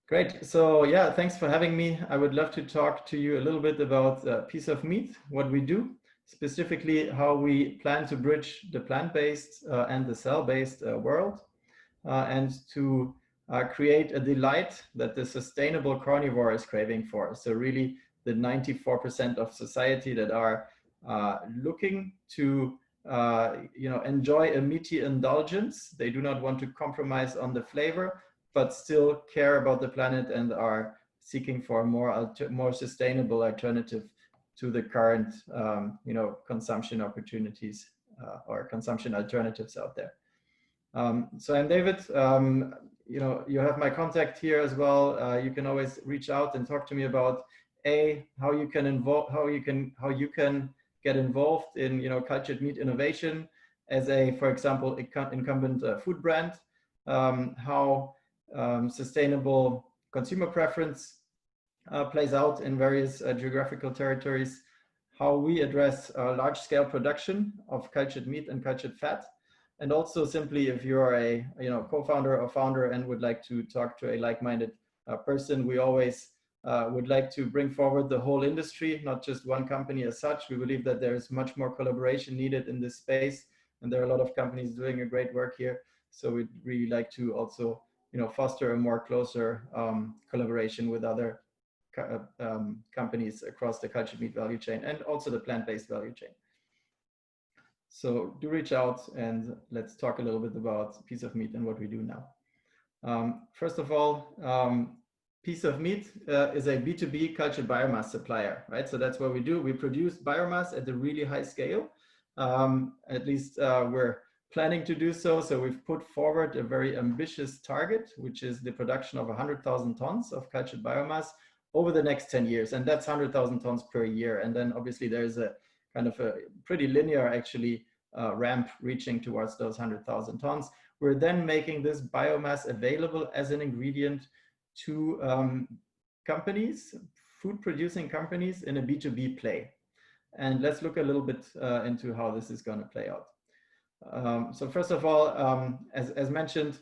Great. So yeah, thanks for having me. I would love to talk to you a little bit about Piece of Meat, what we do, specifically how we plan to bridge the plant-based and the cell-based world, and to create a delight that the sustainable carnivore is craving for. So really the 94% of society that are looking to enjoy a meaty indulgence. They do not want to compromise on the flavor, but still care about the planet and are seeking for a more sustainable alternative to the current consumption opportunities or consumption alternatives out there. So I'm David. You have my contact here as well. You can always reach out and talk to me about how you can get involved in cultured meat innovation as for example, incumbent food brand. How sustainable consumer preference plays out in various geographical territories. How we address large-scale production of cultured meat and cultured fat. And also simply if you're a co-founder or founder and would like to talk to a like-minded person, we always would like to bring forward the whole industry, not just one company as such. We believe that there is much more collaboration needed in this space, and there are a lot of companies doing a great work here. So we'd really like to also foster a more closer collaboration with other companies across the cultured meat value chain and also the plant-based value chain. So do reach out and let's talk a little bit about Piece of Meat and what we do now. First of all, Piece of Meat is a B2B cultured biomass supplier, right? So that's what we do. We produce biomass at a really high scale. At least we're planning to do so. So we've put forward a very ambitious target, which is the production of 100,000 tons of cultured biomass over the next 10 years. And that's 100,000 tons per year. And then obviously there's a kind of a pretty linear actually ramp reaching towards those 100,000 tons. We're then making this biomass available as an ingredient to companies, food producing companies in a B2B play. And let's look a little bit into how this is going to play out. So first of all, as mentioned,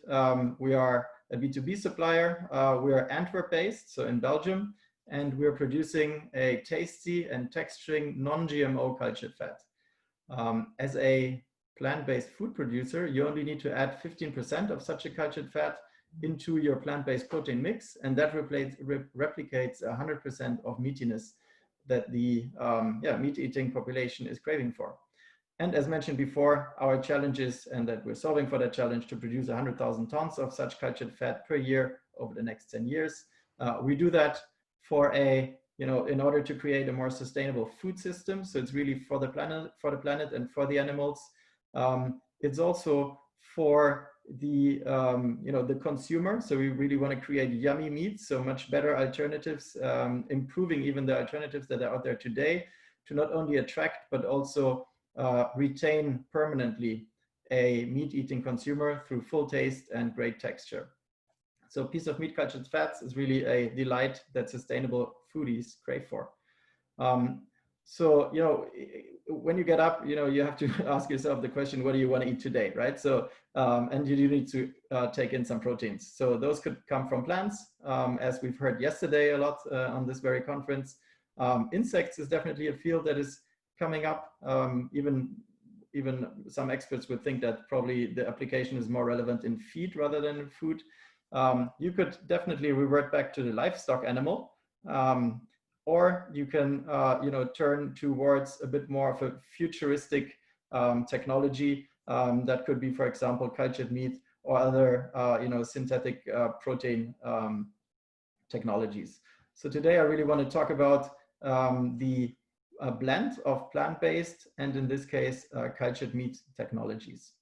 we are a B2B supplier. We are Antwerp based, so in Belgium, and we're producing a tasty and texturing non-GMO cultured fat. As a plant-based food producer, you only need to add 15% of such a cultured fat into your plant-based protein mix, and that replicates 100% of meatiness that the meat-eating population is craving for. And as mentioned before, our challenge is, and that we're solving for that challenge, to produce 100,000 tons of such cultured fat per year over the next 10 years. We do that for in order to create a more sustainable food system. So it's really for the planet and for the animals. It's also for the the consumer. So we really want to create yummy meat, so much better alternatives, improving even the alternatives that are out there today, to not only attract but also retain permanently a meat-eating consumer through full taste and great texture. So Piece of Meat cultured fats is really a delight that sustainable foodies crave for. So when you get up, you have to ask yourself the question, what do you want to eat today, right? So and you need to take in some proteins. So those could come from plants, as we've heard yesterday a lot on this very conference. Insects is definitely a field that is coming up. Even some experts would think that probably the application is more relevant in feed rather than in food. You could definitely revert back to the livestock animal, or you can turn towards a bit more of a futuristic technology that could be, for example, cultured meat or other synthetic protein technologies. So today I really want to talk about the blend of plant-based and, in this case, cultured meat technologies.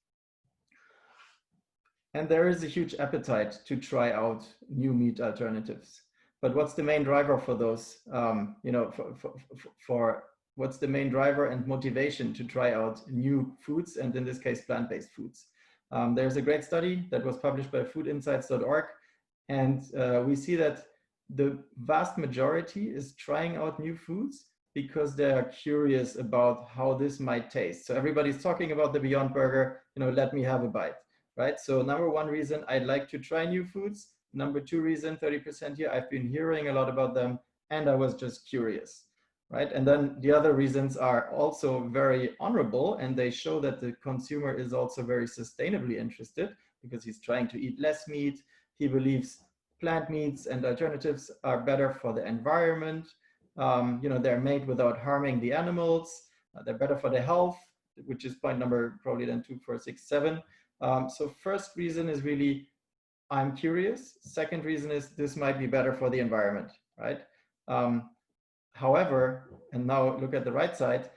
And there is a huge appetite to try out new meat alternatives. But what's the main driver for those? What's the main driver and motivation to try out new foods, and in this case, plant-based foods? There's a great study that was published by foodinsights.org, and we see that the vast majority is trying out new foods because they are curious about how this might taste. So everybody's talking about the Beyond Burger, let me have a bite, right? So number one reason, I'd like to try new foods. Number two reason, 30% here, I've been hearing a lot about them and I was just curious, right? And then the other reasons are also very honorable, and they show that the consumer is also very sustainably interested because he's trying to eat less meat. He believes plant meats and alternatives are better for the environment. They're made without harming the animals. They're better for the health, which is point number probably then 2, 4, 6, 7. So first reason is really, I'm curious. Second reason is this might be better for the environment, right? However, and now look at the right side,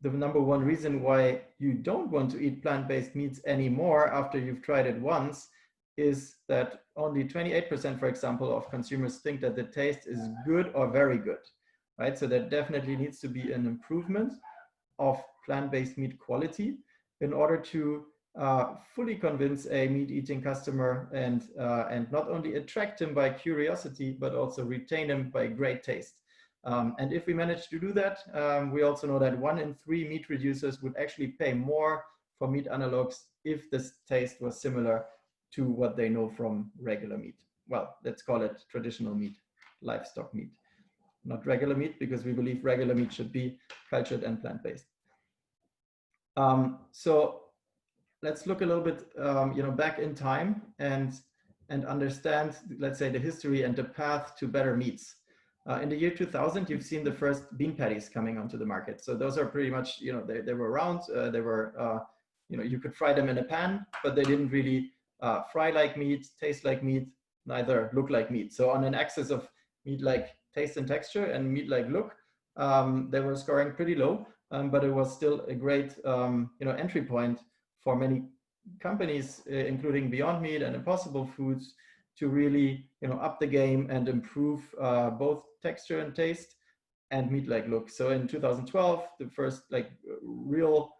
the number one reason why you don't want to eat plant-based meats anymore after you've tried it once is that only 28%, for example, of consumers think that the taste is good or very good, right? So there definitely needs to be an improvement of plant-based meat quality in order to fully convince a meat-eating customer and not only attract him by curiosity, but also retain him by great taste. And if we manage to do that, we also know that 1 in 3 meat reducers would actually pay more for meat analogs if the taste was similar to what they know from regular meat. Well, let's call it traditional meat, livestock meat. Not regular meat, because we believe regular meat should be cultured and plant-based. So let's look a little bit back in time and understand, let's say, the history and the path to better meats. In the year 2000, you've seen the first bean patties coming onto the market. So those are pretty much, they were around. They were, you could fry them in a pan, but they didn't really fry like meat, taste like meat, neither look like meat. So on an axis of meat like taste and texture and meat like look, they were scoring pretty low, but it was still a great entry point for many companies, including Beyond Meat and Impossible Foods, to really up the game and improve both texture and taste and meat like look. So in 2012, the first real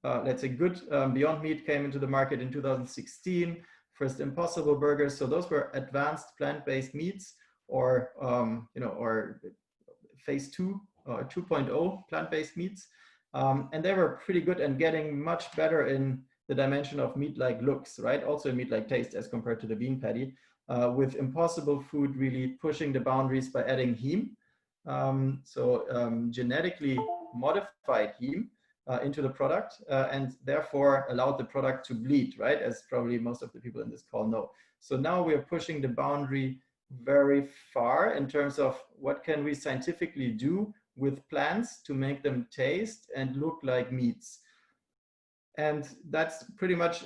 let's say good Beyond Meat came into the market. In 2016, first Impossible Burgers. So those were advanced plant-based meats, or or phase 2 or 2.0 plant-based meats, and they were pretty good and getting much better in the dimension of meat-like looks, right? Also meat-like taste as compared to the bean patty, with Impossible Food really pushing the boundaries by adding heme, genetically modified heme into the product, and therefore allowed the product to bleed, right? As probably most of the people in this call know. So now we are pushing the boundary very far in terms of what can we scientifically do with plants to make them taste and look like meats. And that's pretty much,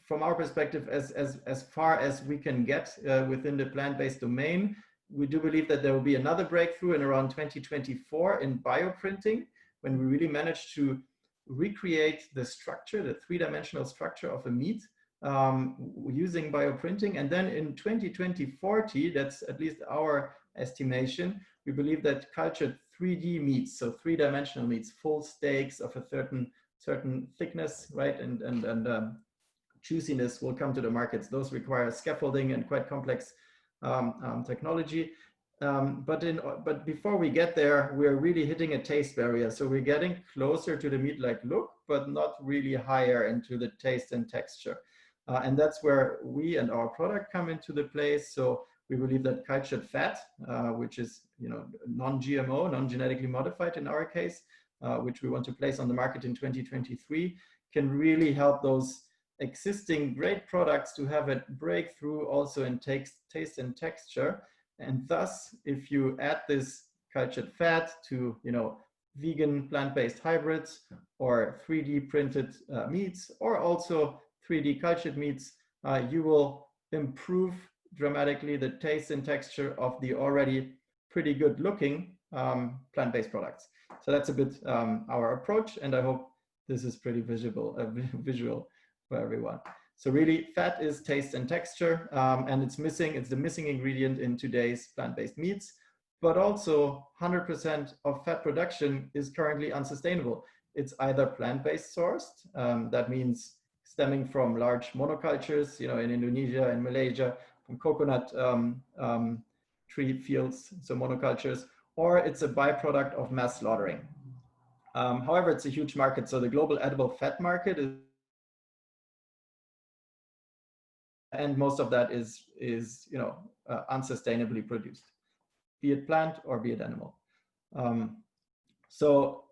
from our perspective, as far as we can get within the plant-based domain. We do believe that there will be another breakthrough in around 2024 in bioprinting, when we really manage to recreate the structure, the 3-dimensional structure of a meat using bioprinting. And then in 2040, that's at least our estimation, we believe that cultured 3D meats, so 3-dimensional meats, full steaks of a certain thickness, right, and juiciness will come to the markets. Those require scaffolding and quite complex technology. But before we get there, we're really hitting a taste barrier. So we're getting closer to the meat-like look, but not really higher into the taste and texture. And that's where we and our product come into the place. So we believe that cultured fat, which is non-GMO, non-genetically modified in our case, which we want to place on the market in 2023, can really help those existing great products to have a breakthrough also in taste and texture. And thus, if you add this cultured fat to vegan plant-based hybrids or 3D printed meats, or also 3D cultured meats, you will improve dramatically the taste and texture of the already pretty good looking plant-based products. So that's a bit our approach, and I hope this is pretty visual for everyone. So really, fat is taste and texture, and it's the missing ingredient in today's plant-based meats. But also 100% of fat production is currently unsustainable. It's either plant-based sourced, that means stemming from large monocultures, in Indonesia and Malaysia, from coconut tree fields, so monocultures, or it's a byproduct of mass slaughtering. However, it's a huge market. So the global edible fat market is, and most of that is unsustainably produced, be it plant or be it animal. So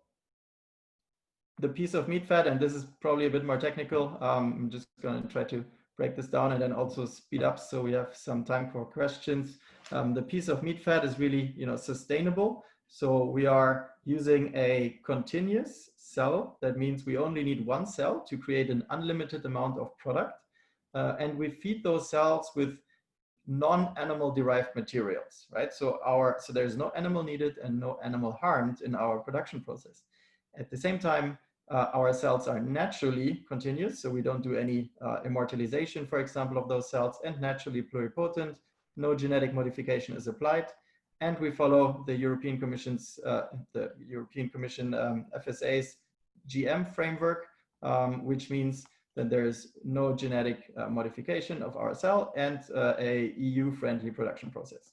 the piece of meat fat, and this is probably a bit more technical. I'm just going to try to break this down and then also speed up so we have some time for questions. The piece of meat fat is really, sustainable. So we are using a continuous cell. That means we only need one cell to create an unlimited amount of product. And we feed those cells with non-animal derived materials, right? So there's no animal needed and no animal harmed in our production process. At the same time, our cells are naturally continuous, so we don't do any immortalization, for example, of those cells, and naturally pluripotent. No genetic modification is applied, and we follow the European Commission's FSA's GM framework, which means that there is no genetic modification of our cell and a EU-friendly production process.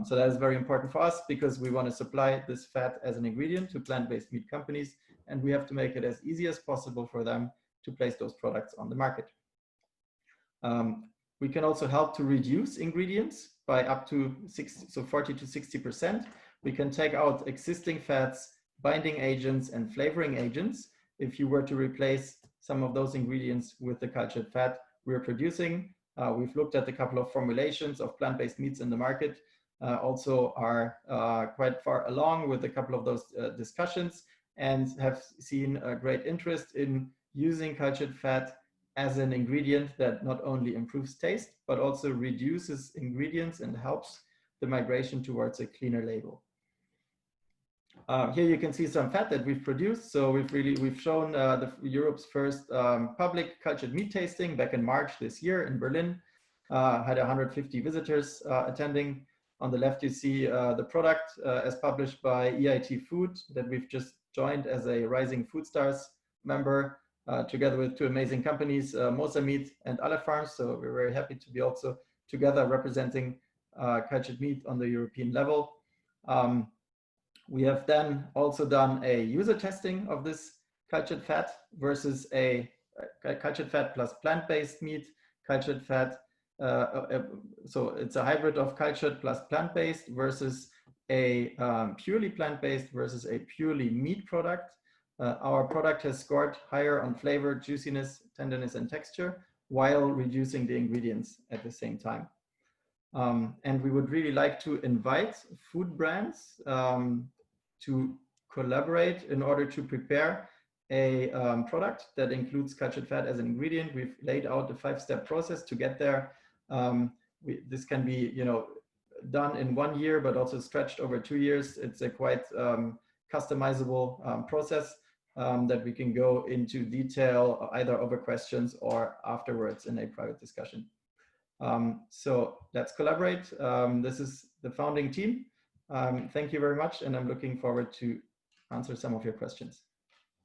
So that is very important for us because we want to supply this fat as an ingredient to plant-based meat companies, and we have to make it as easy as possible for them to place those products on the market. We can also help to reduce ingredients by up to 40 to 60%. We can take out existing fats, binding agents, and flavoring agents if you were to replace some of those ingredients with the cultured fat we're producing. We've looked at a couple of formulations of plant-based meats in the market, also are quite far along with a couple of those discussions, and have seen a great interest in using cultured fat as an ingredient that not only improves taste, but also reduces ingredients and helps the migration towards a cleaner label. Here you can see some fat that we've produced. So we've shown Europe's first public cultured meat tasting back in March this year in Berlin. Had 150 visitors attending. On the left, you see the product as published by EIT Food that we've just joined as a Rising Food Stars member, together with two amazing companies, Mosa Meat and Ale Farms. So we're very happy to be also together representing cultured meat on the European level. We have then also done a user testing of this cultured fat versus a cultured fat plus plant-based meat, cultured fat. So it's a hybrid of cultured plus plant-based versus a purely plant-based versus a purely meat product. Our product has scored higher on flavor, juiciness, tenderness, and texture, while reducing the ingredients at the same time. And we would really like to invite food brands to collaborate in order to prepare a product that includes cultured fat as an ingredient. We've laid out a 5-step process to get there. This can be, done in 1 year, but also stretched over 2 years. It's a quite customizable process that we can go into detail either over questions or afterwards in a private discussion. So let's collaborate. This is the founding team. Thank you very much, and I'm looking forward to answer some of your questions.